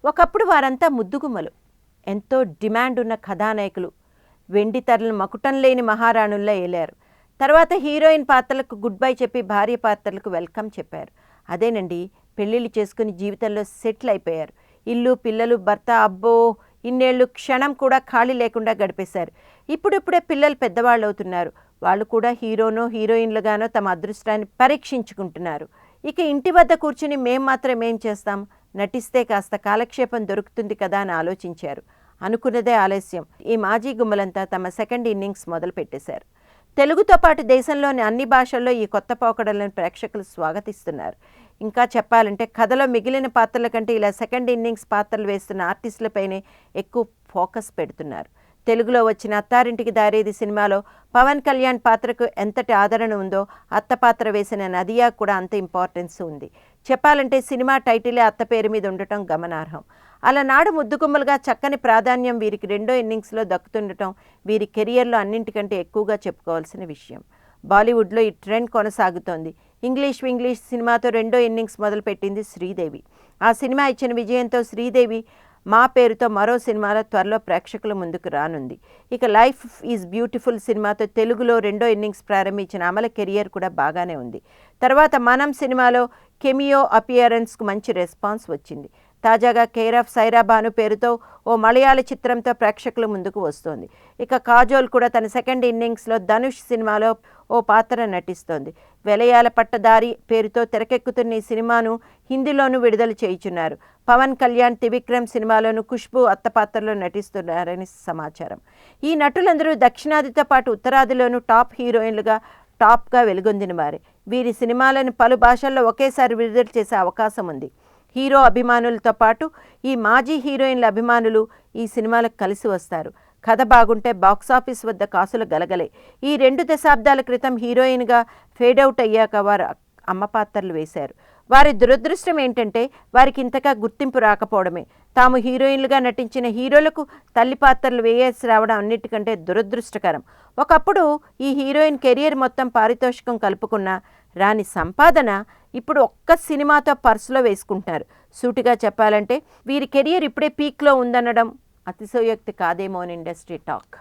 ఒకప్పుడు వారంతా ముద్దుగుమ్మలు, ఎంతో డిమాండ్ ఉన్న కథానాయకులు, వెండి తెరలను మకుటం లేని మహారాణుల్లా ఏలారు. తర్వాత హీరోయిన్ పాత్రలకు గుడ్ బై చెప్పి భార్య పాత్రలకు వెల్కమ్ చెప్పారు. అదేనండి, పెళ్ళిళ్ళు చేసుకుని జీవితంలో సెటిల్ అయిపోయారు. ఇల్లు, పిల్లలు, భర్త, అబ్బో ఇన్నేళ్ళు క్షణం కూడా ఖాళీ లేకుండా గడిపేశారు. ఇప్పుడిప్పుడే పిల్లలు పెద్దవాళ్ళు అవుతున్నారు. వాళ్ళు కూడా హీరోనో హీరోయిన్లుగానో తమ అదృష్టాన్ని పరీక్షించుకుంటున్నారు. ఇక ఇంటి వద్ద కూర్చుని మేం మాత్రం ఏం చేస్తాం, నటిస్తే కాస్త కాలక్షేపం దొరుకుతుంది కదా అని ఆలోచించారు. అనుకున్నదే ఆలస్యం. ఈ మాజీ గుమ్మలంతా తమ సెకండ్ ఇన్నింగ్స్ మొదలు పెట్టేశారు. తెలుగుతో పాటు దేశంలోని అన్ని భాషల్లో ఈ కొత్త పోకడలను ప్రేక్షకులు స్వాగతిస్తున్నారు. ఇంకా చెప్పాలంటే కథలో మిగిలిన పాత్రల కంటే ఇలా సెకండ్ ఇన్నింగ్స్ పాత్రలు వేస్తున్న ఆర్టిస్టులపైనే ఎక్కువ ఫోకస్ పెడుతున్నారు. తెలుగులో వచ్చిన అత్తారింటికి దారేది సినిమాలో పవన్ కళ్యాణ్ పాత్రకు ఎంతటి ఆదరణ ఉందో అత్త పాత్ర వేసిన నదియా కూడా అంత ఇంపార్టెన్స్ ఉంది. చెప్పాలంటే సినిమా టైటిలే అత్త పేరు మీద ఉండటం గమనార్హం. అలనాడు ముద్దుగుమ్మలుగా చక్కని ప్రాధాన్యం వీరికి రెండో ఇన్నింగ్స్లో దక్కుతుండటం వీరి కెరియర్లో అన్నింటికంటే ఎక్కువగా చెప్పుకోవాల్సిన విషయం. బాలీవుడ్లో ఈ ట్రెండ్ కొనసాగుతోంది. ఇంగ్లీష్ సినిమాతో రెండో ఇన్నింగ్స్ మొదలుపెట్టింది శ్రీదేవి. ఆ సినిమా ఇచ్చిన విజయంతో శ్రీదేవి మా పేరుతో మరో సినిమాలో త్వరలో ప్రేక్షకుల ముందుకు రానుంది. ఇక లైఫ్ ఈజ్ బ్యూటిఫుల్ సినిమాతో తెలుగులో రెండో ఇన్నింగ్స్ ప్రారంభించిన అమల కెరియర్ కూడా బాగానే ఉంది. తర్వాత మనం సినిమాలో కెమియో అపియరెన్స్కు మంచి రెస్పాన్స్ వచ్చింది. తాజాగా కేర్ ఆఫ్ సైరా భాను పేరుతో ఓ మలయాళ చిత్రంతో ప్రేక్షకుల ముందుకు వస్తోంది. ఇక కాజోల్ కూడా తన సెకండ్ ఇన్నింగ్స్లో ధనుష్ సినిమాలో ఓ పాత్ర నటిస్తోంది. వెలయాల పట్టదారి పేరుతో తెరకెక్కుతున్న ఈ సినిమాను హిందీలోనూ విడుదల చేయుచున్నారు. పవన్ కళ్యాణ్ త్రివిక్రమ్ సినిమాలోనూ ఖుష్బూ అత్త పాత్రలో నటిస్తున్నారని సమాచారం. ఈ నటులందరూ దక్షిణాదితో పాటు ఉత్తరాదిలోనూ టాప్ హీరోయిన్లుగా టాప్గా వెలుగొందిన వారే. వీరి సినిమాలను పలు భాషల్లో ఒకేసారి విడుదల చేసే అవకాశం ఉంది. హీరో అభిమానులతో పాటు ఈ మాజీ హీరోయిన్ల అభిమానులు ఈ సినిమాలకు కలిసి వస్తారు. కథ బాగుంటే బాక్సాఫీస్ వద్ద కాసులు గలగలే. ఈ 2 దశాబ్దాల క్రితం హీరోయిన్గా ఫేడౌట్ అయ్యాక వారు అమ్మ పాత్రలు వేశారు. వారి దురదృష్టం ఏంటంటే వారికి ఇంతగా గుర్తింపు రాకపోవడమే. తాము హీరోయిన్లుగా నటించిన హీరోలకు తల్లి పాత్రలు వేయాల్సి రావడం అన్నిటికంటే దురదృష్టకరం. ఒకప్పుడు ఈ హీరోయిన్ కెరియర్ మొత్తం పారితోషికం కలుపుకున్న రాని సంపాదన ఇప్పుడు ఒక్క సినిమాతో పర్సులో వేసుకుంటున్నారు. సూటిగా చెప్పాలంటే వీరి కెరియర్ ఇప్పుడే పీక్లో ఉందనడం అతిశయోక్తి కాదేమో అని ఇండస్ట్రీ టాక్.